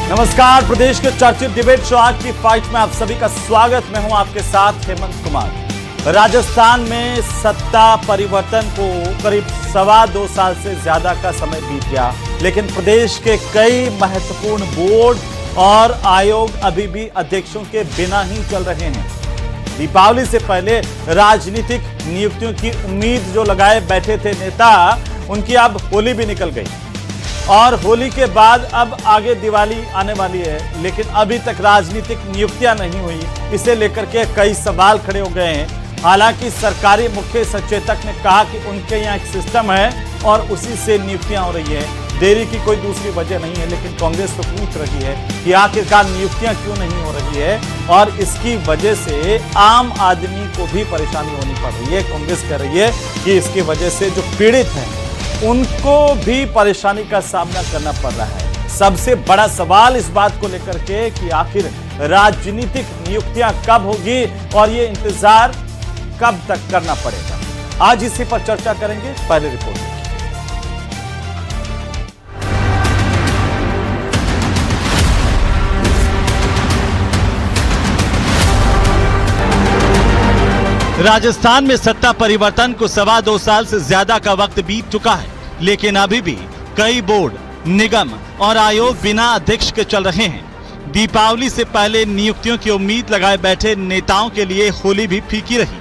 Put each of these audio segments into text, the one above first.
नमस्कार, प्रदेश के चर्चित डिबेट शो आज की फाइट में आप सभी का स्वागत। मैं हूं आपके साथ हेमंत कुमार। राजस्थान में सत्ता परिवर्तन को करीब 2.25 साल से ज्यादा का समय बीत गया, लेकिन प्रदेश के कई महत्वपूर्ण बोर्ड और आयोग अभी भी अध्यक्षों के बिना ही चल रहे हैं। दीपावली से पहले राजनीतिक नियुक्तियों की उम्मीद जो लगाए बैठे थे नेता, उनकी अब होली भी निकल गई और होली के बाद अब आगे दिवाली आने वाली है, लेकिन अभी तक राजनीतिक नियुक्तियां नहीं हुई। इसे लेकर के कई सवाल खड़े हो गए हैं। हालांकि सरकारी मुख्य सचेतक ने कहा कि उनके यहाँ एक सिस्टम है और उसी से नियुक्तियां हो रही है, देरी की कोई दूसरी वजह नहीं है। लेकिन कांग्रेस तो पूछ रही है कि आखिरकार नियुक्तियां क्यों नहीं हो रही है और इसकी वजह से आम आदमी को भी परेशानी होनी पड़ रही है। कांग्रेस कह रही है कि इसकी वजह से जो पीड़ित हैं उनको भी परेशानी का सामना करना पड़ रहा है। सबसे बड़ा सवाल इस बात को लेकर के कि आखिर राजनीतिक नियुक्तियां कब होगी और ये इंतजार कब तक करना पड़ेगा। आज इसी पर चर्चा करेंगे। पहले रिपोर्ट। राजस्थान में सत्ता परिवर्तन को 2.25 साल से ज्यादा का वक्त बीत चुका है, लेकिन अभी भी कई बोर्ड, निगम और आयोग बिना अध्यक्ष के चल रहे हैं। दीपावली से पहले नियुक्तियों की उम्मीद लगाए बैठे नेताओं के लिए होली भी फीकी रही।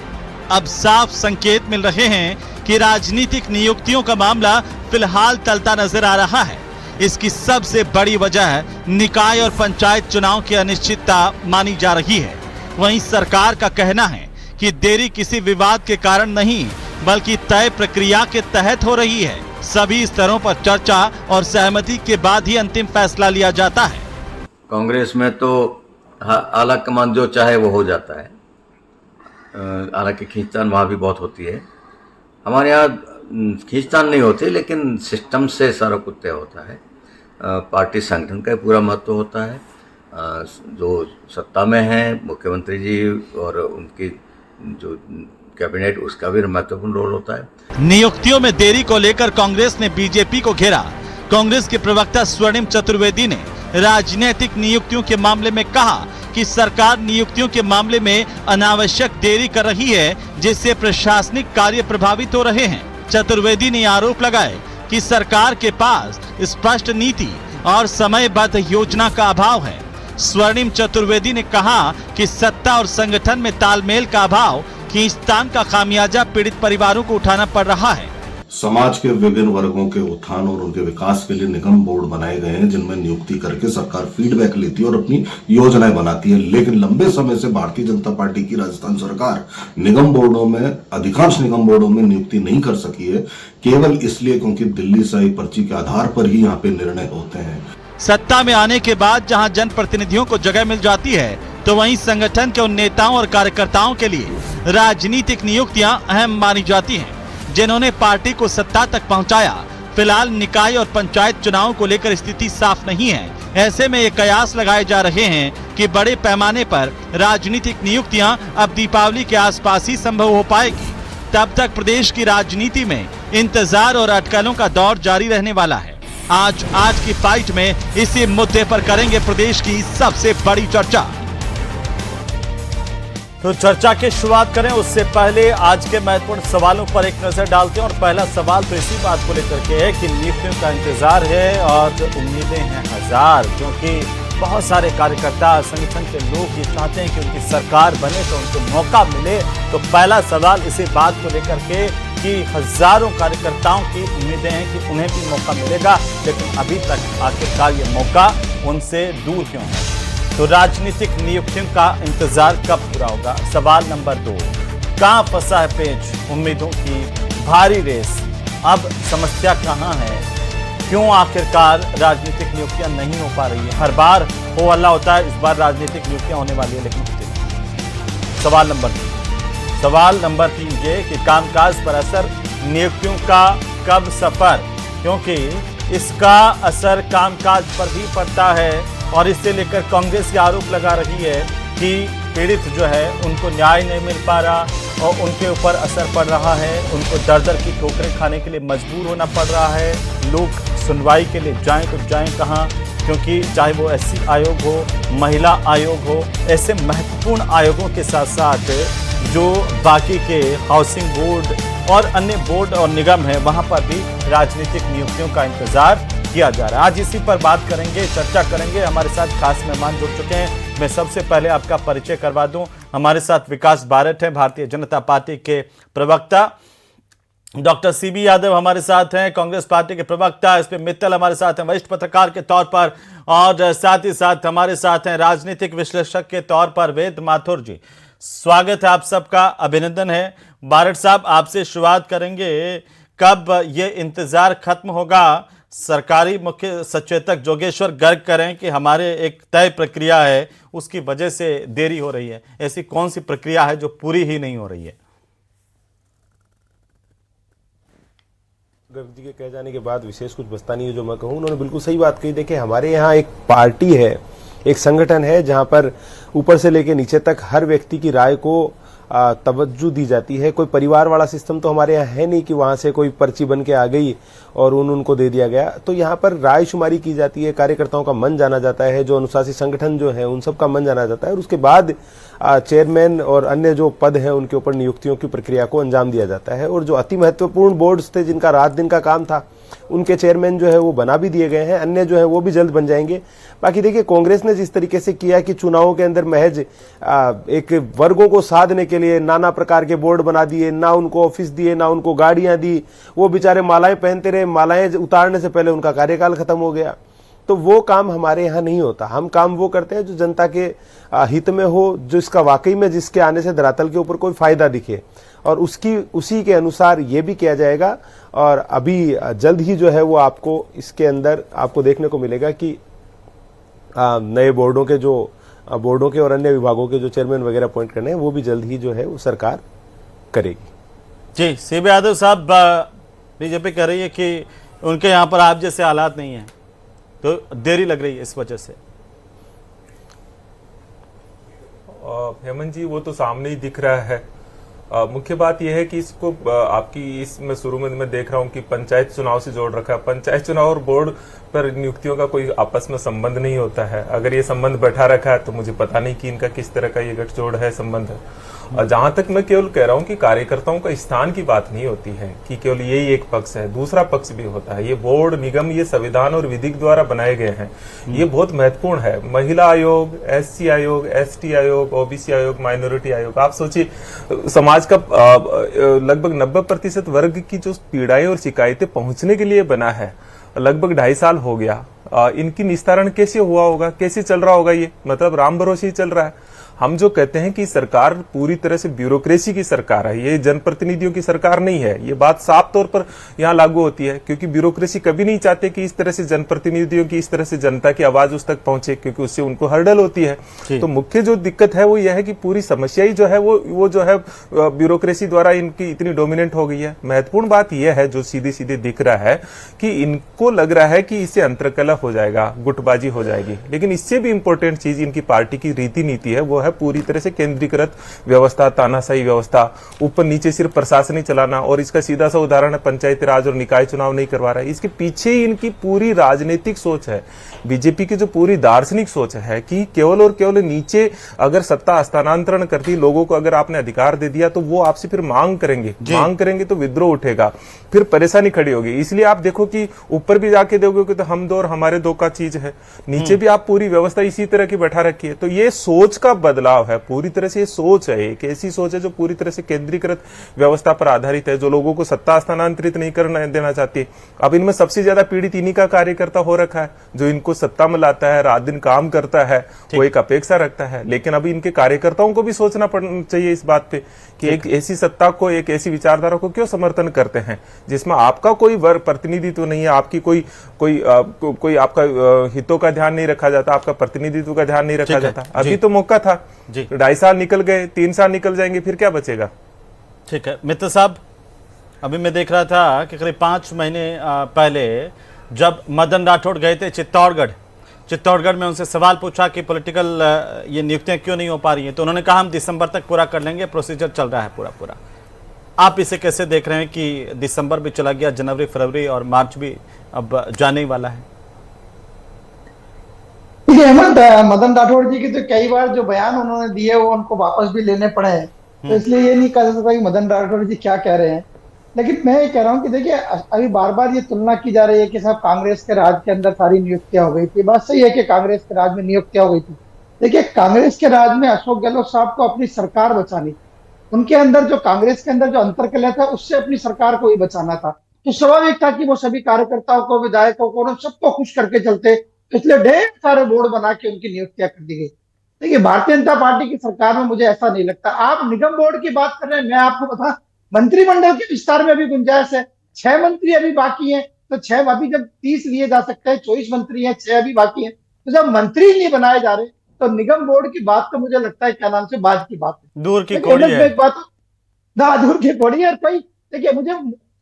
अब साफ संकेत मिल रहे हैं कि राजनीतिक नियुक्तियों का मामला फिलहाल टलता नजर आ रहा है। इसकी सबसे बड़ी वजह निकाय और पंचायत चुनाव की अनिश्चितता मानी जा रही है। वहीं सरकार का कहना है कि देरी किसी विवाद के कारण नहीं, बल्कि तय प्रक्रिया के तहत हो रही है। सभी स्तरों पर चर्चा और सहमति के बाद ही अंतिम फैसला लिया जाता है। कांग्रेस में तो आला कमान जो चाहे वो हो जाता है, हालांकि खींचतान वहाँ भी बहुत होती है। हमारे यहाँ खींचतान नहीं होती, लेकिन सिस्टम से सारा कुछ तय होता है। पार्टी संगठन का पूरा महत्व होता है। जो सत्ता में है मुख्यमंत्री जी और उनकी जो कैबिनेट, उसका भी महत्वपूर्ण रोल होता है। नियुक्तियों में देरी को लेकर कांग्रेस ने बीजेपी को घेरा। कांग्रेस के प्रवक्ता स्वर्णिम चतुर्वेदी ने राजनीतिक नियुक्तियों के मामले में कहा कि सरकार नियुक्तियों के मामले में अनावश्यक देरी कर रही है, जिससे प्रशासनिक कार्य प्रभावित हो रहे हैं। चतुर्वेदी ने आरोप लगाए कि सरकार के पास स्पष्ट नीति और समयबद्ध योजना का अभाव है। स्वर्णिम चतुर्वेदी ने कहा कि सत्ता और संगठन में तालमेल का अभाव खींचतान का खामियाजा पीड़ित परिवारों को उठाना पड़ रहा है। समाज के विभिन्न वर्गों के उत्थान और उनके विकास के लिए निगम बोर्ड बनाए गए हैं, जिनमें नियुक्ति करके सरकार फीडबैक लेती है और अपनी योजनाएं बनाती है। लेकिन लंबे समय से भारतीय जनता पार्टी की राजस्थान सरकार निगम बोर्डों में, अधिकांश निगम बोर्डों में नियुक्ति नहीं कर सकी है, केवल इसलिए क्योंकि दिल्ली से आई पर्ची के आधार पर ही यहाँ पे निर्णय होते हैं। सत्ता में आने के बाद जहां जनप्रतिनिधियों को जगह मिल जाती है, तो वहीं संगठन के उन नेताओं और कार्यकर्ताओं के लिए राजनीतिक नियुक्तियां अहम मानी जाती हैं, जिन्होंने पार्टी को सत्ता तक पहुंचाया। फिलहाल निकाय और पंचायत चुनाव को लेकर स्थिति साफ नहीं है। ऐसे में ये कयास लगाए जा रहे हैं कि बड़े पैमाने पर राजनीतिक नियुक्तियां अब दीपावली के आसपास ही संभव हो पाएगी। तब तक प्रदेश की राजनीति में इंतजार और अटकलों का दौर जारी रहने वाला है। आज की फाइट में इसी मुद्दे पर करेंगे प्रदेश की सबसे बड़ी चर्चा। तो चर्चा की शुरुआत करें उससे पहले आज के महत्वपूर्ण सवालों पर एक नजर डालते हैं। और पहला सवाल तो इसी बात को लेकर के है कि नियुक्तियों का इंतजार है और उम्मीदें हैं हजार, क्योंकि बहुत सारे कार्यकर्ता, संगठन के लोग ये चाहते हैं कि उनकी सरकार बने तो उनको मौका मिले। तो पहला सवाल इसी बात को लेकर के कि हजारों कार्यकर्ताओं की उम्मीदें हैं कि उन्हें भी मौका मिलेगा, लेकिन अभी तक आखिरकार ये मौका उनसे दूर क्यों है। तो राजनीतिक नियुक्तियों का इंतजार कब पूरा होगा। सवाल नंबर 2, कहां फंसा है पेच उम्मीदों की भारी रेस। अब समस्या कहां है, क्यों आखिरकार राजनीतिक नियुक्तियां नहीं हो पा रही है। हर बार हो हल्ला होता है, इस बार राजनीतिक नियुक्तियां होने वाली है लेकिन होती नहीं। सवाल नंबर 3 ये कि कामकाज पर असर, नियुक्तियों का कब सफर, क्योंकि इसका असर कामकाज पर भी पड़ता है। और इससे लेकर कांग्रेस ये आरोप लगा रही है कि पीड़ित जो है उनको न्याय नहीं मिल पा रहा और उनके ऊपर असर पड़ रहा है, उनको दर दर की ठोकरें खाने के लिए मजबूर होना पड़ रहा है। लोग सुनवाई के लिए जाएं तो जाएं कहाँ, क्योंकि चाहे वो SC आयोग हो, महिला आयोग हो, ऐसे महत्वपूर्ण आयोगों के साथ साथ जो बाकी के हाउसिंग बोर्ड और अन्य बोर्ड और निगम है, वहां पर भी राजनीतिक नियुक्तियों का इंतजार किया जा रहा है। आज इसी पर बात करेंगे, चर्चा करेंगे। हमारे साथ खास मेहमान जुड़ चुके हैं। मैं सबसे पहले आपका परिचय करवा दूं। हमारे साथ विकास बारट हैं, भारतीय जनता पार्टी के प्रवक्ता। डॉक्टर CB यादव हमारे साथ हैं, कांग्रेस पार्टी के प्रवक्ता। SP मित्तल हमारे साथ हैं, वरिष्ठ पत्रकार के तौर पर, और साथ ही साथ हमारे साथ हैं राजनीतिक विश्लेषक के तौर पर वेद माथुर जी। स्वागत है आप सबका, अभिनंदन है। बारट साहब, आपसे शुरुआत करेंगे। कब ये इंतजार खत्म होगा? सरकारी मुख्य सचेतक जोगेश्वर गर्ग करें कि हमारे एक तय प्रक्रिया है, उसकी वजह से देरी हो रही है। ऐसी कौन सी प्रक्रिया है जो पूरी ही नहीं हो रही है? गर्ग जी के कह जाने के बाद विशेष कुछ बचता नहीं है जो मैं कहूँ। उन्होंने बिल्कुल सही बात कही। देखिए, हमारे यहाँ एक पार्टी है, एक संगठन है जहाँ पर ऊपर से लेकर नीचे तक हर व्यक्ति की राय को तवज्जो दी जाती है। कोई परिवार वाला सिस्टम तो हमारे यहाँ है नहीं कि वहाँ से कोई पर्ची बन के आ गई और उनको दे दिया गया। तो यहाँ पर राय शुमारी की जाती है, कार्यकर्ताओं का मन जाना जाता है, जो अनुशासित संगठन जो है उन सब का मन जाना जाता है, और उसके बाद चेयरमैन और अन्य जो पद हैं उनके ऊपर नियुक्तियों की प्रक्रिया को अंजाम दिया जाता है। और जो अति महत्वपूर्ण बोर्ड्स थे जिनका रात दिन का काम था, उनके चेयरमैन जो है वो बना भी दिए गए हैं, अन्य जो है वो भी जल्द बन जाएंगे। बाकी देखिए, कांग्रेस ने जिस तरीके से किया कि चुनावों के अंदर महज एक वर्गों को साधने के लिए नाना प्रकार के बोर्ड बना दिए, ना उनको ऑफिस दिए, ना उनको गाड़ियां दी, वो बेचारे मालाएं पहनते रहे, मालाएं उतारने से पहले उनका कार्यकाल खत्म हो गया। तो वो काम हमारे यहाँ नहीं होता। हम काम वो करते हैं जो जनता के हित में हो, जो इसका वाकई में जिसके आने से धरातल के ऊपर कोई फायदा दिखे, और उसी के अनुसार ये भी किया जाएगा। और अभी जल्द ही जो है वो आपको इसके अंदर आपको देखने को मिलेगा कि नए बोर्डों के और अन्य विभागों के जो चेयरमैन वगैरह अपॉइंट करने हैं वो भी जल्द ही जो है वो सरकार करेगी। जी, CB यादव साहब, बीजेपी कह रही है कि उनके यहाँ पर आप जैसे हालात नहीं है, तो देरी लग रही है इस वजह से। हेमंत जी, वो तो सामने ही दिख रहा है। मुख्य बात यह है कि इसको आपकी इसमें शुरू में मैं देख रहा हूं कि पंचायत चुनाव से जोड़ रखा है। पंचायत चुनाव और बोर्ड पर नियुक्तियों का कोई आपस में संबंध नहीं होता है। अगर ये संबंध बैठा रखा है तो मुझे पता नहीं कि इनका किस तरह का ये गठजोड़ है, संबंध है। और जहां तक मैं केवल कह रहा हूं कि कार्यकर्ताओं का स्थान की बात नहीं होती है कि केवल यही एक पक्ष है, दूसरा पक्ष भी होता है। ये बोर्ड निगम ये संविधान और विधि द्वारा बनाए गए हैं, ये बहुत महत्वपूर्ण है। महिला आयोग, SC आयोग, ST आयोग, OBC आयोग, माइनॉरिटी आयोग, आप सोचिए समाज का लगभग 90% वर्ग की जो पीड़ाएं और शिकायतें पहुंचने के लिए बना है। लगभग 2.5 साल हो गया। इनकी निस्तारण कैसे हुआ होगा, कैसे चल रहा होगा? ये मतलब राम भरोसे ही चल रहा है। हम जो कहते हैं कि सरकार पूरी तरह से ब्यूरोक्रेसी की सरकार है, ये जनप्रतिनिधियों की सरकार नहीं है, ये बात साफ तौर पर यहाँ लागू होती है। क्योंकि ब्यूरोक्रेसी कभी नहीं चाहते कि इस तरह से जनप्रतिनिधियों की, इस तरह से जनता की आवाज उस तक पहुंचे, क्योंकि उससे उनको हर्डल होती है। तो मुख्य जो दिक्कत है वो यह है कि पूरी समस्या ही जो है वो जो है ब्यूरोक्रेसी द्वारा इनकी इतनी डोमिनेंट हो गई है। महत्वपूर्ण बात यह है जो सीधे सीधे दिख रहा है कि इनको लग रहा है कि इससे अंतर्कलह हो जाएगा, गुटबाजी हो जाएगी। लेकिन इससे भी इंपॉर्टेंट चीज इनकी पार्टी की रीति नीति है, वो है पूरी तरह से केंद्रीकृत व्यवस्था, तानाशाही व्यवस्था, ऊपर नीचे सिर्फ प्रशासन ही चलाना। और इसका सीधा सा उदाहरण है पंचायती राज और निकाय चुनाव नहीं करवा रहा है। इसके पीछे ही इनकी पूरी राजनीतिक सोच है, बीजेपी की जो पूरी दार्शनिक सोच है कि केवल और केवल नीचे अगर सत्ता हस्तांतरण करती, लोगों को अगर आपने अधिकार दे दिया तो वो आपसे फिर मांग करेंगे तो विद्रोह उठेगा, फिर परेशानी खड़ी होगी। इसलिए आप देखो कि ऊपर भी जाके देखोगे तो हम दो और हमारे दो का चीज है, नीचे भी आप पूरी व्यवस्था इसी तरह की बैठा रखी है। तो ये सोच का बदलाव है, पूरी तरह से ये सोच है, एक ऐसी सोच है जो पूरी तरह से केंद्रीकृत व्यवस्था पर आधारित है, जो लोगों को सत्ता हस्तांतरित नहीं करना देना चाहती। अब इनमें सबसे ज्यादा पीड़ित इन्हीं का कार्यकर्ता हो रखा है, जो इनको सत्ता में लाता है, रात दिन काम करता है, वो एक अपेक्षा रखता है। लेकिन अभी इनके कार्यकर्ताओं को भी सोचना चाहिए इस बात पे कि एक ऐसी सत्ता को, एक ऐसी विचारधारा को क्यों समर्थन करते हैं जिसमें आपका कोई वर्ग प्रतिनिधित्व नहीं है, आपकी कोई आपका हितों का ध्यान नहीं रखा जाता, आपका प्रतिनिधित्व का ध्यान नहीं रखा जाता। अभी तो मौका था, 2.5 साल निकल गए, 3 साल निकल जाएंगे, फिर क्या बचेगा? ठीक है मित्र साहब, अभी मैं देख रहा था कि करीब 5 महीने पहले जब मदन राठौड़ गए थे चित्तौड़गढ़ में उनसे सवाल पूछा कि पॉलिटिकल ये नियुक्तियां क्यों नहीं हो पा रही हैं, तो उन्होंने कहा हम दिसंबर तक पूरा कर लेंगे, प्रोसीजर चल रहा है पूरा। आप इसे कैसे देख रहे हैं कि दिसंबर भी चला गया, जनवरी, फरवरी और मार्च भी अब जाने ही वाला है? देखिए हेमंत, मदन राठौड़ जी की तो कई बार जो बयान उन्होंने दिए वो उनको वापस भी लेने पड़े हैं, तो इसलिए ये नहीं कह सकता कि मदन राठौड़ जी क्या कह रहे हैं। लेकिन मैं ये कह रहा हूँ कि देखिए अभी बार बार ये तुलना की जा रही है कि साहब कांग्रेस के राज के अंदर सारी नियुक्तियां हो गई थी। बात सही है कि कांग्रेस के राज में नियुक्तियां हो गई थी। देखिए कांग्रेस के राज में अशोक गहलोत साहब को अपनी सरकार बचानी थी। उनके अंदर जो कांग्रेस के अंदर जो अंतर्कलह था उससे अपनी सरकार को ही बचाना था। तो स्वाभाविक था कि वो सभी कार्यकर्ताओं को, विधायकों को, उन सबको खुश करके चलते। इसलिए ढेर सारे बोर्ड बना के उनकी नियुक्तियां कर दी गई। देखिए भारतीय जनता पार्टी की सरकार में मुझे ऐसा नहीं लगता। आप निगम बोर्ड की बात कर रहे हैं, मैं आपको बता, मंत्रिमंडल के विस्तार में भी गुंजाइश है। 6 मंत्री अभी बाकी हैं, तो 6 अभी जब 30 लिए जा सकते हैं, 24 मंत्री हैं, 6 अभी बाकी हैं, तो जब मंत्री नहीं बनाए जा रहे तो निगम बोर्ड की बात तो मुझे लगता है क्या नाम से बात की बात है, दूर की लेकिन कौड़ी है। एक बात ना दूर की कौड़ी है। और कोई देखिए, मुझे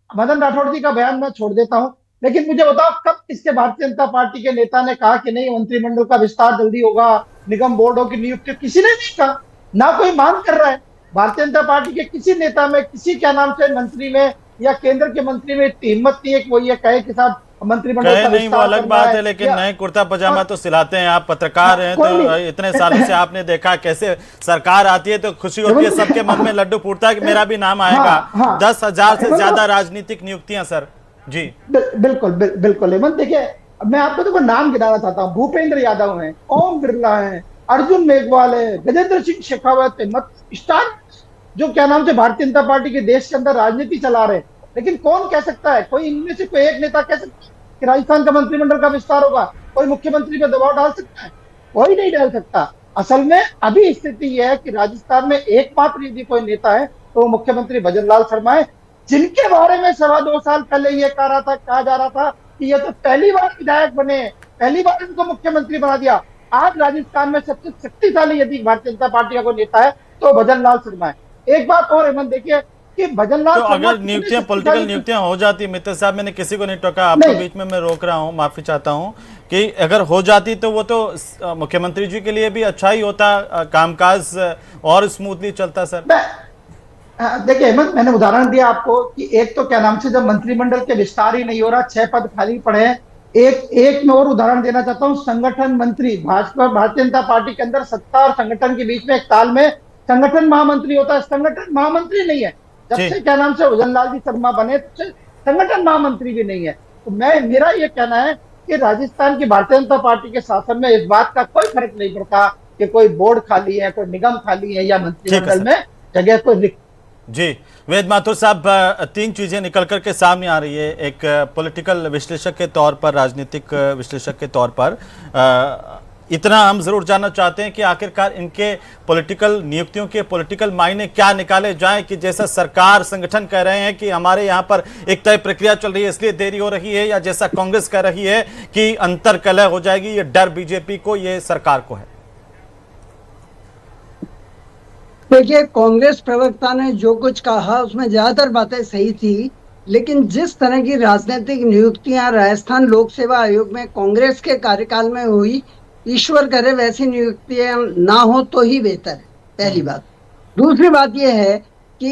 मदन राठौड़ जी का बयान मैं छोड़ देता हूं, लेकिन मुझे बताओ कब इसके भारतीय जनता पार्टी के नेता ने कहा कि नहीं मंत्रिमंडल का विस्तार जल्दी होगा, निगम बोर्डों की नियुक्ति, किसी ने नहीं कहा, ना कोई मांग कर रहा है। भारतीय जनता पार्टी के किसी नेता में, किसी क्या नाम से मंत्री में या केंद्र के मंत्री में इतनी हिम्मत नहीं है कि वो ये कहे कि साहब मंत्रिमंडल कहे का नहीं वो विस्तार अलग करना बात है, लेकिन नए कुर्ता पजामा तो सिलाते हैं। आप पत्रकार हैं कोई तो नहीं। इतने सालों से आपने देखा कैसे सरकार आती है तो खुशी होती है, सबके मन में लड्डू फूटता है कि मेरा भी नाम आएगा। हाँ। 10,000 से ज्यादा राजनीतिक नियुक्तियां सर जी। बिल्कुल हेमंत, देखिए मैं आपको देखो नाम गिनाना चाहता हूँ। भूपेंद्र यादव हैं, ओम बिरला हैं, अर्जुन मेघवाल है, गजेंद्र सिंह शेखावत है, स्टार जो क्या नाम से भारतीय जनता पार्टी के देश के अंदर राजनीति चला रहे हैं। लेकिन कौन कह सकता है, कोई इनमें से कोई एक नेता कह सकता है कि राजस्थान का मंत्रिमंडल का विस्तार होगा? कोई मुख्यमंत्री पे दबाव डाल सकता है? कोई नहीं डाल सकता। असल में अभी स्थिति यह है कि राजस्थान में एकमात्र यदि कोई नेता है तो वो मुख्यमंत्री भजन लाल शर्मा है, जिनके बारे में 2.25 साल पहले ये कहा जा रहा था कि ये तो पहली बार विधायक बने, पहली बार इनको मुख्यमंत्री बना दिया। आज राजस्थान में सबसे शक्तिशाली यदि भारतीय जनता पार्टी का कोई नेता है तो भजन लाल शर्मा है। एक बात और हेमंत, देखिए कि भजन लाल तो शर्मा अगर नियुक्तियां, पॉलिटिकल नियुक्तियां हो जाती, मित्र साहब मैंने किसी को नहीं टोका, आपको बीच में मैं रोक रहा हूं, माफी चाहता हूं, कि अगर हो जाती तो वो तो मुख्यमंत्री जी के लिए भी अच्छा ही होता, कामकाज और स्मूथली चलता सर। देखिए हेमंत, मैंने उदाहरण दिया आपको कि एक तो क्या नाम से जब मंत्रिमंडल के विस्तार ही नहीं हो रहा, 6 पद खाली पड़े हैं। एक मैं और उदाहरण देना चाहता हूं, संगठन मंत्री, भाजपा भारतीय जनता पार्टी के अंदर सत्ता और संगठन के बीच में एक ताल में संगठन महामंत्री होता है, संगठन महामंत्री नहीं है। जब से क्या नाम से भजन लाल जी शर्मा बने तब से संगठन महामंत्री भी नहीं है। तो मेरा ये कहना है कि राजस्थान की भारतीय जनता पार्टी के शासन में इस बात का कोई फर्क नहीं पड़ता कि कोई बोर्ड खाली है, कोई निगम खाली है या मंत्रिमंडल में जगह कोई। जी वेद माथुर साहब, 3 चीजें निकल करके सामने आ रही है। एक पॉलिटिकल विश्लेषक के तौर पर, राजनीतिक विश्लेषक के तौर पर इतना हम जरूर जानना चाहते हैं कि आखिरकार इनके पॉलिटिकल नियुक्तियों के पॉलिटिकल मायने क्या निकाले जाएं, कि जैसा सरकार संगठन कह रहे हैं कि हमारे यहाँ पर एक तय प्रक्रिया चल रही है इसलिए देरी हो रही है, या जैसा कांग्रेस कह रही है कि अंतर्कलह हो जाएगी, ये डर बीजेपी को, ये सरकार को है। देखिए कांग्रेस प्रवक्ता ने जो कुछ कहा उसमें ज्यादातर बातें सही थी, लेकिन जिस तरह की राजनीतिक नियुक्तियां राजस्थान लोक सेवा आयोग में कांग्रेस के कार्यकाल में हुई, ईश्वर करे वैसी नियुक्तियां ना हो तो ही बेहतर है, पहली बात। दूसरी बात यह है कि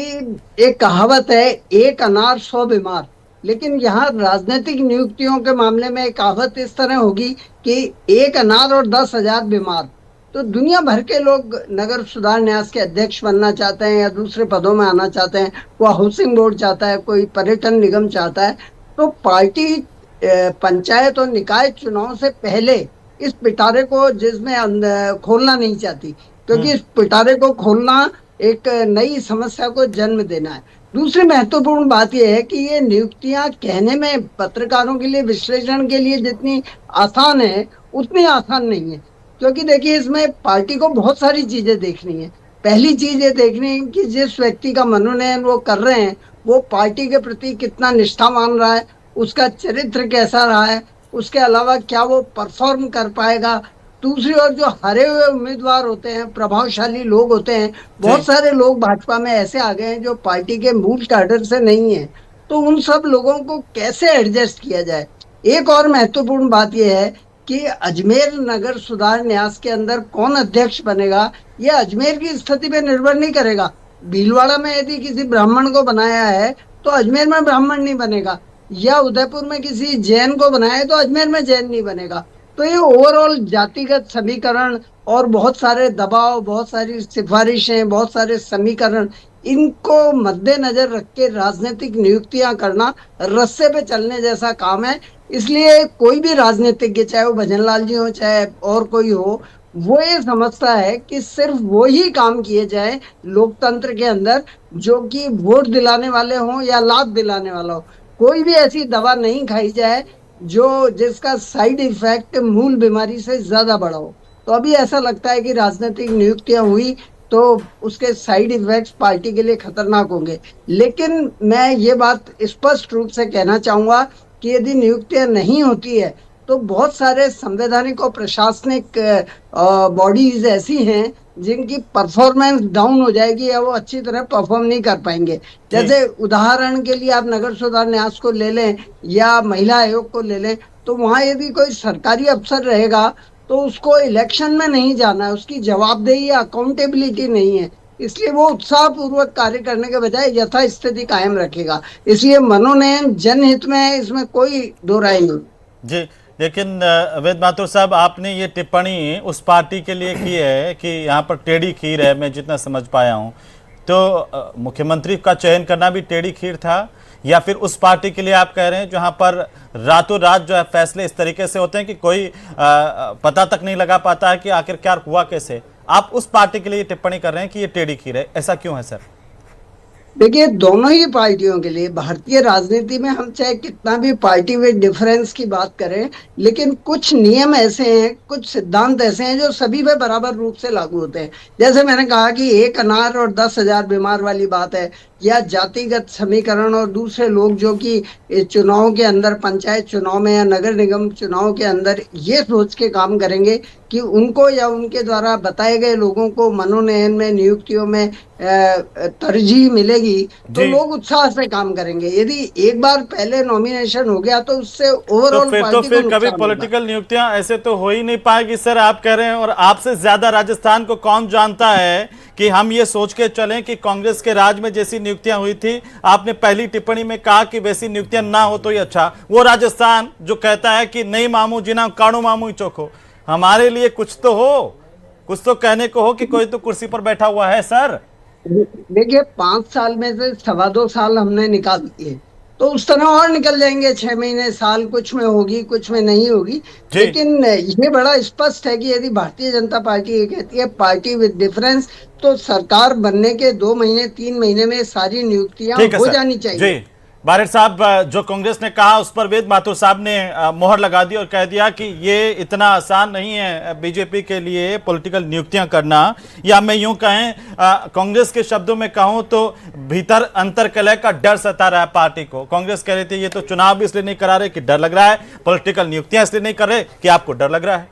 एक कहावत है, एक अनार 100 बीमार, लेकिन यहाँ राजनीतिक नियुक्तियों के मामले में एक कहावत इस तरह होगी कि एक अनार और 10,000 बीमार। तो दुनिया भर के लोग नगर सुधार न्यास के अध्यक्ष बनना चाहते हैं या दूसरे पदों में आना चाहते हैं, कोई हाउसिंग बोर्ड चाहता है, कोई पर्यटन निगम चाहता है। तो पार्टी पंचायत और निकाय चुनाव से पहले इस पिटारे को जिसमें खोलना नहीं चाहती, क्योंकि इस पिटारे को खोलना एक नई समस्या को जन्म देना है। दूसरी महत्वपूर्ण बात यह है कि ये नियुक्तियां कहने में पत्रकारों के लिए, विश्लेषण के लिए जितनी आसान है उतनी आसान नहीं है, क्योंकि देखिए इसमें पार्टी को बहुत सारी चीजें देखनी है। पहली चीज ये देखनी है कि जिस व्यक्ति का मनोनयन वो कर रहे हैं वो पार्टी के प्रति कितना निष्ठावान रहा है, उसका चरित्र कैसा रहा है, उसके अलावा क्या वो परफॉर्म कर पाएगा। दूसरी ओर जो हारे हुए उम्मीदवार होते हैं, प्रभावशाली लोग होते हैं, बहुत सारे लोग भाजपा में ऐसे आ गए हैं जो पार्टी के मूल कैडर से नहीं है, तो उन सब लोगों को कैसे एडजस्ट किया जाए। एक और महत्वपूर्ण बात यह है कि अजमेर नगर सुधार न्यास के अंदर कौन अध्यक्ष बनेगा, यह अजमेर की स्थिति पे निर्भर नहीं करेगा। भीलवाड़ा में यदि किसी ब्राह्मण को बनाया है तो अजमेर में ब्राह्मण नहीं बनेगा, या उदयपुर में किसी जैन को बनाया है तो अजमेर में जैन नहीं बनेगा। तो ये ओवरऑल जातिगत समीकरण और बहुत सारे दबाव, बहुत सारी सिफारिशें, बहुत सारे समीकरण, इनको मद्देनजर रख के राजनीतिक नियुक्तियां करना रस्से पे चलने जैसा काम है। इसलिए कोई भी राजनीतिज्ञ, चाहे वो भजनलाल जी हो चाहे और कोई हो, वो ये समझता है कि सिर्फ वो ही काम किए जाए लोकतंत्र के अंदर जो कि वोट दिलाने वाले हों या लाभ दिलाने वाला हो। कोई भी ऐसी दवा नहीं खाई जाए जिसका साइड इफेक्ट मूल बीमारी से ज्यादा बड़ा हो। तो अभी ऐसा लगता है कि राजनीतिक नियुक्तियां हुई तो उसके साइड इफेक्ट्स पार्टी के लिए खतरनाक होंगे। लेकिन मैं ये बात स्पष्ट रूप से कहना चाहूंगा कि यदि नियुक्तियां नहीं होती है तो बहुत सारे संवैधानिक और प्रशासनिक बॉडीज ऐसी हैं जिनकी परफॉर्मेंस डाउन हो जाएगी या वो अच्छी तरह परफॉर्म नहीं कर पाएंगे। जैसे उदाहरण के लिए आप नगर सुधार न्यास को ले लें या महिला आयोग को ले लें, तो वहां यदि कोई सरकारी अफसर रहेगा तो उसको इलेक्शन में नहीं जाना है, उसकी जवाबदेही या अकाउंटेबिलिटी नहीं है, इसलिए वो उत्साहपूर्वक कार्य करने के बजाय यथास्थिति कायम रखेगा। इसलिए मनोनयन जनहित में है, इसमें कोई दो राय नहीं। जी, लेकिन वेद माथुर साहब, आपने ये टिप्पणी उस पार्टी के लिए की है कि यहाँ पर टेढ़ी खीर है, मैं जितना समझ पाया हूँ। तो मुख्यमंत्री का चयन करना भी टेढ़ी खीर था, या फिर उस पार्टी के लिए आप कह रहे हैं जहाँ पर रातों रात जो है फैसले इस तरीके से होते हैं कि कोई पता तक नहीं लगा पाता है कि आखिरकार हुआ कैसे? आप उस पार्टी के लिए टिप्पणी कर रहे हैं कि ये टेढ़ी खीर है, ऐसा क्यों है सर? देखिए, दोनों ही पार्टियों के लिए भारतीय राजनीति में हम चाहे कितना भी पार्टी में डिफरेंस की बात करें, लेकिन कुछ नियम ऐसे हैं, कुछ सिद्धांत ऐसे हैं जो सभी पे बराबर रूप से लागू होते हैं। जैसे मैंने कहा कि एक अनार और 10,000 बीमार वाली बात है, या जातिगत समीकरण और दूसरे लोग जो कि चुनाव के अंदर, पंचायत चुनाव में या नगर निगम चुनाव के अंदर ये सोच के काम करेंगे कि उनको या उनके द्वारा बताए गए लोगों को मनोनयन में, नियुक्तियों में तरजीह मिलेगी, तो लोग उत्साह से काम करेंगे। यदि एक बार पहले नॉमिनेशन हो गया तो उससे ओवरऑल तो फिर कभी पॉलिटिकल नियुक्तियां ऐसे तो हो ही नहीं पाएगी सर, आप कह रहे हैं। और आपसे ज्यादा राजस्थान को कौन जानता है कि हम ये सोच के चलें कि कांग्रेस के राज में जैसी नियुक्तियां हुई थी, आपने पहली टिप्पणी में कहा कि वैसी नियुक्तियां ना हो तो ही अच्छा। वो राजस्थान जो कहता है कि नहीं मामू जिना काणू मामू ही चोखो, हमारे लिए कुछ तो हो, कुछ तो कहने को हो कि कोई तो कुर्सी पर बैठा हुआ है सर। देखिए, 5 साल में से 2.25 साल हमने निकाल दिए, तो उस तरह और निकल जाएंगे 6 महीने, साल, कुछ में होगी कुछ में नहीं होगी। लेकिन ये बड़ा स्पष्ट है कि यदि भारतीय जनता पार्टी ये कहती है पार्टी विद डिफरेंस, तो सरकार बनने के 2 महीने 3 महीने में सारी नियुक्तियां हो जानी चाहिए। जी बारेट साहब, जो कांग्रेस ने कहा उस पर वेद माथुर साहब ने मोहर लगा दी और कह दिया कि ये इतना आसान नहीं है बीजेपी के लिए पॉलिटिकल नियुक्तियां करना, या मैं यूं कहें कांग्रेस के शब्दों में कहूं तो भीतर अंतर्कलह का डर सता रहा है पार्टी को। कांग्रेस कह रही थी ये तो चुनाव भी इसलिए नहीं करा रहे कि डर लग रहा है, पॉलिटिकल नियुक्तियां इसलिए नहीं कर रहे कि आपको डर लग रहा है।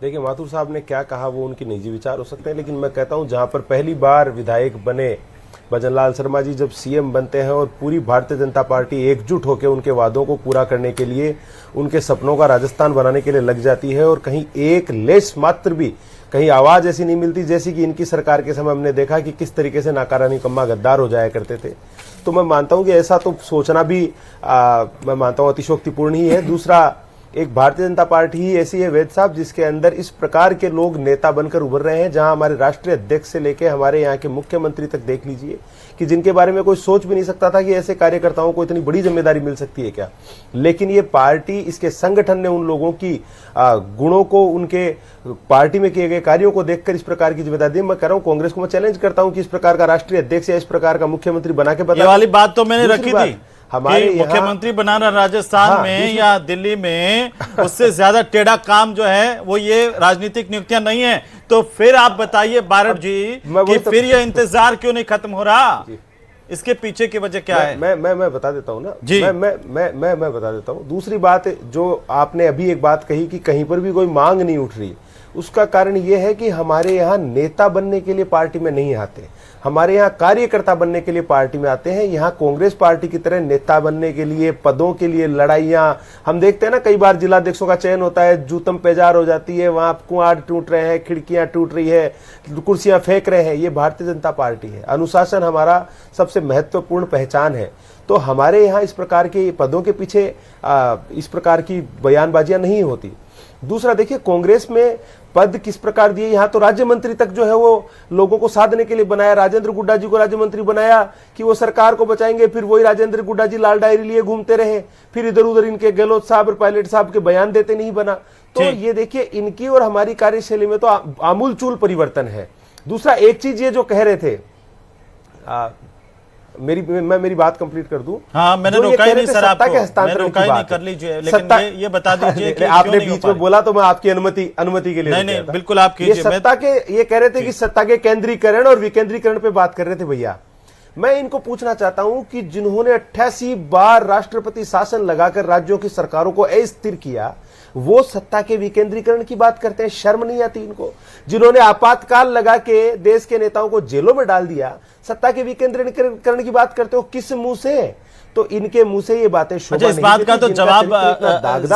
देखिए, माथुर साहब ने क्या कहा वो उनके निजी विचार हो सकते हैं, लेकिन मैं कहता हूं जहां पर पहली बार विधायक बने भजनलाल शर्मा जी, जब सीएम बनते हैं और पूरी भारतीय जनता पार्टी एकजुट होकर उनके वादों को पूरा करने के लिए, उनके सपनों का राजस्थान बनाने के लिए लग जाती है, और कहीं एक लेस मात्र भी कहीं आवाज ऐसी नहीं मिलती जैसी कि इनकी सरकार के समय हमने देखा कि किस तरीके से नाकारा निकम्मा गद्दार हो जाया करते थे। तो मैं मानता हूं कि ऐसा तो सोचना भी मैं मानता हूं अतिशोक्तिपूर्ण ही है। दूसरा, एक भारतीय जनता पार्टी ही ऐसी है वेद साहब जिसके अंदर इस प्रकार के लोग नेता बनकर उभर रहे हैं, जहां हमारे राष्ट्रीय अध्यक्ष से लेकर हमारे यहाँ के मुख्यमंत्री तक देख लीजिए कि जिनके बारे में कोई सोच भी नहीं सकता था कि ऐसे कार्यकर्ताओं को इतनी बड़ी जिम्मेदारी मिल सकती है क्या। लेकिन ये पार्टी, इसके संगठन ने उन लोगों की गुणों को, उनके पार्टी में किए गए कार्यों को देखकर इस प्रकार की जिम्मेदारी दी। मैं कह रहा हूँ कांग्रेस को मैं चैलेंज करता हूँ कि इस प्रकार का राष्ट्रीय अध्यक्ष या इस प्रकार का मुख्यमंत्री बना के बता। ये वाली बात तो मैंने रखी थी, हमारे मुख्यमंत्री बनाना राजस्थान में या दिल्ली में, उससे ज्यादा टेढ़ा काम जो है वो ये राजनीतिक नियुक्तियां नहीं है। तो फिर आप बताइए बारेट जी कि फिर ये इंतजार क्यों नहीं खत्म हो रहा, इसके पीछे की वजह क्या है? मैं बता देता हूं ना जी। मैं बता देता हूं। दूसरी बात जो आपने अभी एक बात कही कि कहीं पर भी कोई मांग नहीं उठ रही, उसका कारण यह है कि हमारे यहाँ नेता बनने के लिए पार्टी में नहीं आते, हमारे यहाँ कार्यकर्ता बनने के लिए पार्टी में आते हैं। यहाँ कांग्रेस पार्टी की तरह नेता बनने के लिए, पदों के लिए लड़ाइयां हम देखते हैं ना, कई बार जिलाध्यक्षों का चयन होता है, जूतम पेजार हो जाती है, वहां कुआं टूट रहे हैं, खिड़कियां टूट रही है, कुर्सियां फेंक रहे हैं। ये भारतीय जनता पार्टी है, अनुशासन हमारा सबसे महत्वपूर्ण पहचान है। तो हमारे यहाँ इस प्रकार के पदों के पीछे इस प्रकार की बयानबाजियां नहीं होती। दूसरा देखिए, कांग्रेस में पद किस प्रकार दिए, यहाँ तो राज्य मंत्री तक जो है वो लोगों को साधने के लिए बनाया। राजेंद्र गुड्डा जी को राज्य मंत्री बनाया कि वो सरकार को बचाएंगे, फिर वही राजेंद्र गुड्डा जी लाल डायरी लिए घूमते रहे, फिर इधर उधर इनके गहलोत साहब और पायलट साहब के बयान देते नहीं बना। तो ये देखिए, इनकी और हमारी कार्यशैली में तो आमूलचूल परिवर्तन है। दूसरा एक चीज ये जो कह रहे थे, मेरी बात कंप्लीट कर दूं। हाँ, मैंने रोका ही नहीं सर आपको, मैंने रोका ही नहीं, कर लीजिए, लेकिन ये बता दीजिए कि आपने बीच में बोला तो मैं आपकी अनुमति के लिए नहीं बिल्कुल आप कीजिए। सत्ता के ये कह रहे थे कि सत्ता के केंद्रीकरण और विकेंद्रीकरण पे बात कर रहे थे भैया। मैं इनको पूछना चाहता हूं कि जिन्होंने 88 बार राष्ट्रपति शासन लगाकर राज्यों की सरकारों को अस्थिर किया, वो सत्ता के विकेंद्रीकरण की बात करते हैं, शर्म नहीं आती इनको? जिन्होंने आपातकाल लगा के देश के नेताओं को जेलों में डाल दिया, सत्ता के विकेंद्रीकरण की बात करते हो किस मुंह से? तो इनके मुंह से ये बातें शोभा नहीं। इस बात का तो जवाब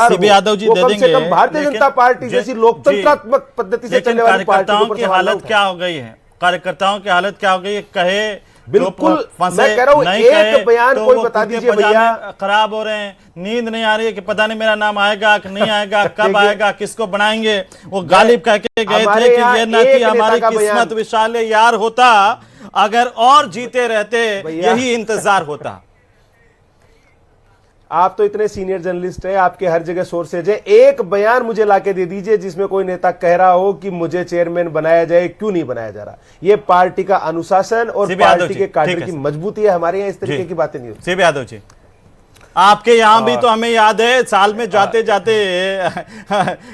सीबी यादव जी दे देंगे। भारतीय जनता पार्टी जैसी लोकतंत्रात्मक पद्धति से चलने वाली कार्यकर्ताओं की हालत क्या हो गई है, कार्यकर्ताओं की हालत क्या हो गई है, कहे बिल्कुल मैं कह रहा हूं, एक बयान तो कोई बता दीजिए भैया। खराब हो रहे हैं, नींद नहीं आ रही है कि पता नहीं मेरा नाम आएगा कि नहीं आएगा, कब आएगा, किसको बनाएंगे। वो गालिब कह के गए थे कि ये न कि हमारी किस्मत विशाल यार होता, अगर और जीते रहते यही इंतजार होता। आप तो इतने सीनियर जर्नलिस्ट हैं, आपके हर जगह सोर्सेज है, एक बयान मुझे लाके दे दीजिए जिसमें कोई नेता कह रहा हो कि मुझे चेयरमैन बनाया जाए, क्यों नहीं बनाया जा रहा। ये पार्टी का अनुशासन और पार्टी के कार्य की मजबूती है। हमारे यहाँ इस तरीके की बातें नहीं होती। सीबी यादव जी, आपके यहाँ भी तो हमें याद है, साल में जाते जाते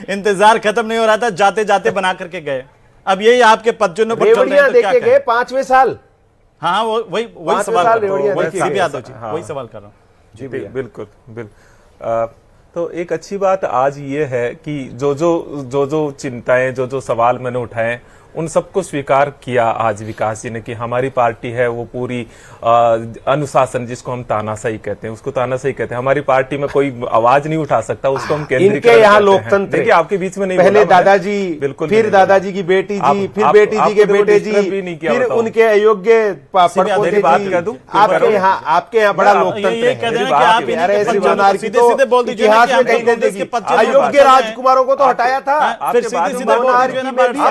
इंतजार खत्म नहीं हो रहा था, जाते जाते बना करके गए। अब यही आपके पदचिन्हों पर चल रहे हैं तो क्या गए 5वें साल। हाँ, वही सवाल सीबी यादव जी, वही सवाल कर रहा हूँ जी। बिल्कुल। तो एक अच्छी बात आज ये है कि जो चिंताएं, जो सवाल मैंने उठाए, उन सबको स्वीकार किया आज विकास जी ने कि हमारी पार्टी है वो पूरी अनुशासन, जिसको हम तानाशाही कहते हैं, उसको तानाशाही कहते हैं। हमारी पार्टी में कोई आवाज नहीं उठा सकता, उसको हम केंद्रीकरण। इनके यहाँ लोकतंत्र, देखिए आपके बीच में नहीं, पहले दादाजी, बिल्कुल, फिर दादाजी की बेटी जी, फिर बेटी जी के बेटे जी, फिर उनके अयोग्य आपके यहाँ बड़ा लोकतंत्र है। अयोग्य राजकुमारों को तो हटाया था,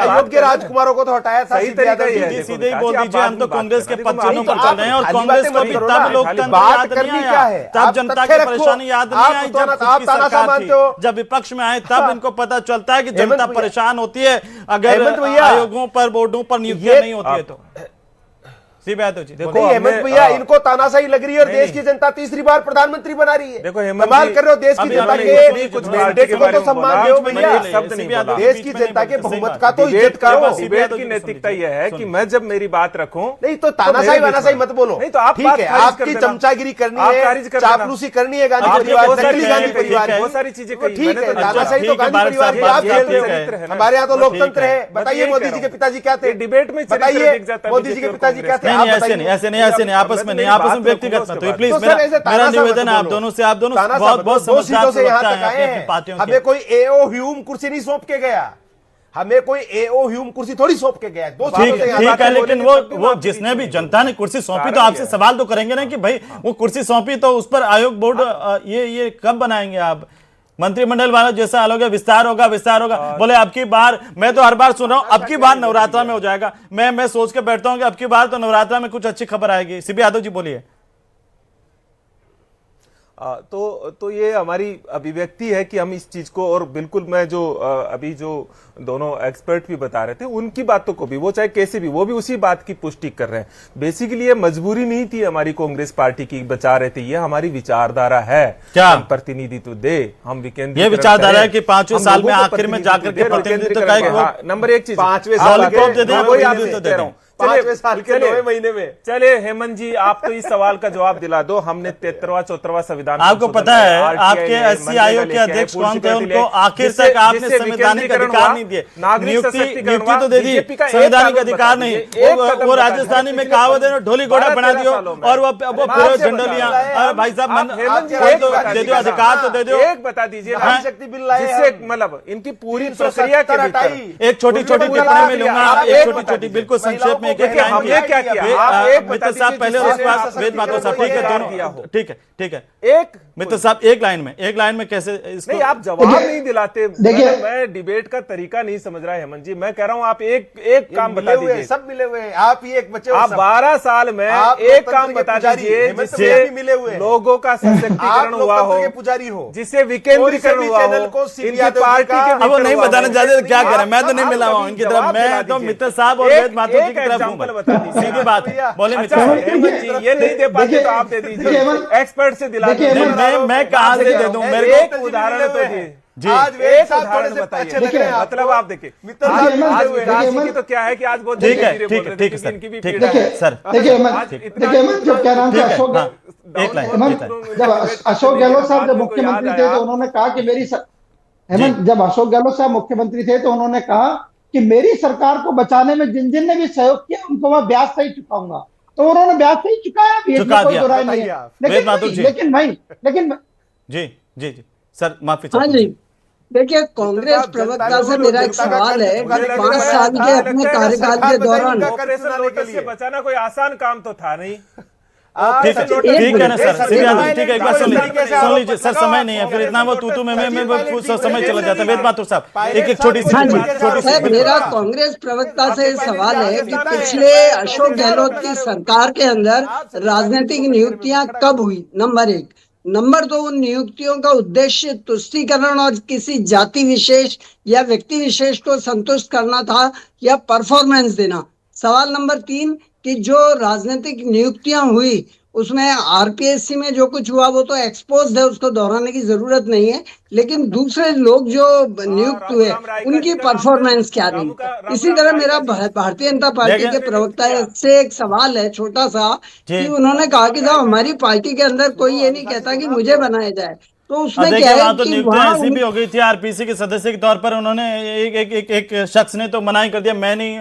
अयोग्य राजकुमारों को तो हटाया था। सही तरीके सीधे ही बोल दीजिए, हम तो कांग्रेस के पदचिन्हों पर चल रहे हैं और कांग्रेस को भी तब लोकतंत्र याद नहीं आया, तब जनता की परेशानी याद नहीं आई जब खुद की सरकार थी। जब विपक्ष में आए तब इनको पता चलता है कि जनता परेशान होती है अगर आयोगों पर, बोर्डों पर नियुक्तियां नहीं होती है तो। सीबी यादव जी, देखो हेमंत भैया, इनको तानाशाही लग रही है और देश की जनता तीसरी बार प्रधानमंत्री बना रही है। देखो कमाल कर रहे हो, देश की जनता के कुछ मैंडेट को तो सम्मान दो भैया, देश की जनता के बहुमत का तो इज्जत करो। डिबेट की नैतिकता यह है कि मैं जब मेरी बात रखूं, नहीं तो तानाशाही वानाशाही मत बोलो। नहीं तो आप ठीक है, आपकी चमचागिरी करनी है, चापलूसी करनी है, गांधी परिवार, गांधी परिवार, बहुत सारी चीजें ठीक है। तानाशाही तो गांधी परिवार की आप खेलते हो, हमारे यहाँ तो लोकतंत्र है। बताइए मोदी जी के पिताजी क्या थे, डिबेट में बताइए मोदी जी के पिताजी क्या थे। ऐसे नहीं, आपस में व्यक्तिगत मत। तो प्लीज मेरा निवेदन है आप दोनों से, आप दोनों बहुत समझदार से पार्टियों। हमें कोई एओ ह्यूम कुर्सी नहीं सौंप के गया, हमें कोई एओ ह्यूम कुर्सी थोड़ी सौंप के गया। ठीक है, लेकिन वो जिसने भी जनता ने कुर्सी सौंपी तो आपसे सवाल तो करेंगे ना कि भाई वो कुर्सी सौंपी तो उस पर आयोग बोर्ड ये कब बनाएंगे आप? मंत्रिमंडल वाला जैसा आलोक विस्तार होगा। बोले अब की बार, मैं तो हर बार सुन रहा हूं अब की बार नवरात्रा में हो जाएगा। मैं सोच के बैठता हूं कि अब की बार तो नवरात्रा में कुछ अच्छी खबर आएगी। सीबी यादव जी बोलिए। तो ये हमारी अभिव्यक्ति है कि हम इस चीज को, और बिल्कुल मैं जो अभी जो दोनों एक्सपर्ट भी बता रहे थे उनकी बातों को भी, वो चाहे कैसे भी, वो भी उसी बात की पुष्टि कर रहे हैं। बेसिकली ये मजबूरी नहीं थी हमारी कांग्रेस पार्टी की, बचा रहे थे, ये हमारी विचारधारा है। क्या प्रतिनिधित्व दे, हम विकेंद्रीकरण, ये विचारधारा है कि 5वें साल में आखिर में जाकर के प्रतिनिधित्व। नंबर एक चीज 5वें साल के 5वें साल के 9वें महीने में। चले हेमंत जी, आप तो इस सवाल का जवाब दिला दो। हमने 73वां 74वां संविधान, आपको पता है आपके एससी आयोग के अध्यक्ष कौन थे, उनको आखिर तक आपने संवैधानिक अधिकार नहीं दिए। नियुक्ति तो दे दी, संवैधानिक अधिकार नहीं। वो राजस्थानी में कहावत है, ढोली घोड़ा बना दियो और वो पूरे झंडोलियां। भाई साहब दे दो, अधिकार तो दे दो। एक बता दीजिए जिससे मतलब इनकी पूरी प्रक्रिया के भीतर एक छोटी टिप्पणी में लूंगा, एक छोटी बिल्कुल संक्षेप में एक देखिए, लाइन हमने क्या किया? आप एक मित्र बता साहब दीजिए पहले जिससे उसके बाद आप वेद माथुर साहब, ठीक है दिया दोनों, हो। ठीक है ठीक है, एक मित्र साहब एक लाइन में कैसे इसको नहीं, आप जवाब नहीं दिलाते। देखिए- मैं डिबेट का तरीका नहीं समझ रहा है हेमंत जी। मैं कह रहा हूँ आप एक काम बता दीजिए। सब मिले हुए हैं, आप ही एक बचे हो आप सब। 12 साल में आप एक लोकतंत्र काम के बता पुजारी, दीजिए हेमंत जिससे भैया भी मिले हुए हैं। लोगों का आप सशक्तिकरण हुआ हो, लोकतंत्र के पुजारी हो। जिससे विकेंद्रीकरण कोई से भी हुआ हो, चैनल को सीबी इनकी यादव जी पार्टी का- के अब वो नहीं भीतर बताना हुआ चाहते हो। तो क्या करें, मैं तो नहीं आप मिला हुआ कभी उनकी तरफ, जवाब दिला मैं तो दीजिए। मित्र साहब और एक- वेद माथुर जी एक की तरफ हूं एग्जाम्पल मैं। बता दीजिए। सीधी बात है, बोले मित्र अच्छा, साहब। हेमंत जी ये नहीं दे पाते देखिए- तो आप दे देखिए दीजिए, हेमंत- एक्सपर्ट से दिला देखिए दीजिए। हेमंत- मैं कहां से दे दूं, मेरे एक को उदाहरण तो दी जी। आज एक वेद साहब उदाहरण थोड़े से बताइए। अच्छे लग रहे हैं आपको। मतलब आप देखिए, मित्र आज साहब देखिए, आज देखिए, विकास जी हेमंत- की तो क्या है कि आज बहुत ठीक है, धीरे ठीक बोल है, रहे ठीक थे, है सर, इनकी भी ठीक पीड़ा है है। सर, देखिए आज हेमंत, इतना- देखिए हेमंत, जब क्या नाम ठीक था है, अशोक, हाँ, एक लाइन, हेमंत, जब अशोक गहलोत साहब जब मुख्यमंत्री थे तो उन्होंने कहा कि हेमंत, जब अशोक गहलोत साहब मुख्यमंत्री थे तो उन्होंने कहा कि मेरी सरकार को बचाने में जिन जिन ने भी सहयोग किया उनको मैं ब्याज सही चुकाऊंगा। तो उन्होंने ब्याज सही चुकाया भी, चुका इसमें कोई दिया। दो राय नहीं है। वेद लेकिन माथुर नहीं, जी। लेकिन जी जी जी सर, माफी हाँ चाहता जी, हूं। देखिए कांग्रेस प्रवक्ता से मेरा एक सवाल है कि मुझे लगता है 5 साल के मुझे अपने लगता है कार्यकाल सरकार के बताएगी दौरान उनका ऑपरेशन लोटस से बचाना कोई आसान काम तो था नहीं। ठीक है, एक ठीक है ना सर, मिनट, सीधी एक बात है, मिनट, ठीक है, एक बार सुन लीजिए, सुन लीजिए सर, समय नहीं है फिर इतना वो तू में समय चला जाता है। वेद माथुर साहब एक छोटी सी हाँ जी, छोटी सी सर मेरा कांग्रेस प्रवक्ता से सवाल है कि पिछले अशोक गहलोत की सरकार के अंदर राजनीतिक नियुक्तियां कब हुई, नंबर 1। नंबर 2, उन नियुक्तियों का उद्देश्य तुष्टीकरण और किसी जाति विशेष या व्यक्ति विशेष को संतुष्ट करना था या परफॉर्मेंस देना। सवाल नंबर 3 कि जो राजनीतिक नियुक्तियां हुई उसमें आरपीएससी में जो कुछ हुआ वो तो एक्सपोज है, उसको दोहराने की जरूरत नहीं है, लेकिन दूसरे लोग जो नियुक्त हुए उनकी परफॉर्मेंस क्या रही। इसी तरह मेरा भारतीय जनता पार्टी के प्रवक्ता से एक सवाल है छोटा सा कि उन्होंने कहा कि साहब हमारी पार्टी के अंदर कोई ये नहीं कहता कि मुझे बनाया जाए, तो उसमें क्या देखिए है वहां तो कि नियुक्तियां वहाँ ऐसी भी हो गई थी, आरपीसी के सदस्य के तौर पर उन्होंने एक शख्स ने तो मना ही कर दिया, मैं नहीं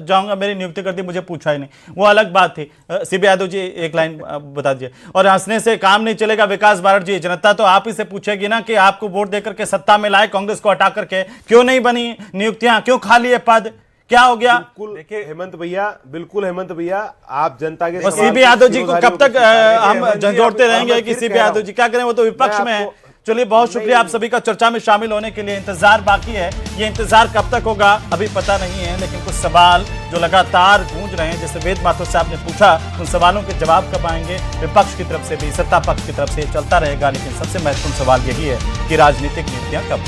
जाऊंगा, मेरी नियुक्ति कर दी, मुझे पूछा ही नहीं, वो अलग बात थी। सीबी यादव जी एक लाइन बता दीजिए। और हंसने से काम नहीं चलेगा, विकास बारट जी, जनता तो आप ही से पूछेगी ना कि आपको वोट देकर के सत्ता में लाए, कांग्रेस को हटा करके क्यों नहीं बनी नियुक्तियां, क्यों खाली है पद, क्या हो गया? देखिए हेमंत भैया, बिल्कुल हेमंत भैया, आप जनता के और सीबी यादव जी को कब तक हम झंझोड़ते रहेंगे कि सीबी यादव जी क्या करें, वो तो विपक्ष में है। चलिए बहुत शुक्रिया आप सभी का चर्चा में शामिल होने के लिए। इंतजार बाकी है, ये इंतजार कब तक होगा अभी पता नहीं है, लेकिन कुछ सवाल जो लगातार गूंज रहे हैं, जैसे वेद माथुर साहब ने पूछा, उन सवालों के जवाब कब आएंगे, विपक्ष की तरफ से भी, सत्ता पक्ष की तरफ से चलता रहेगा। लेकिन सबसे महत्वपूर्ण सवाल यही है कि राजनीतिक नीतियां कब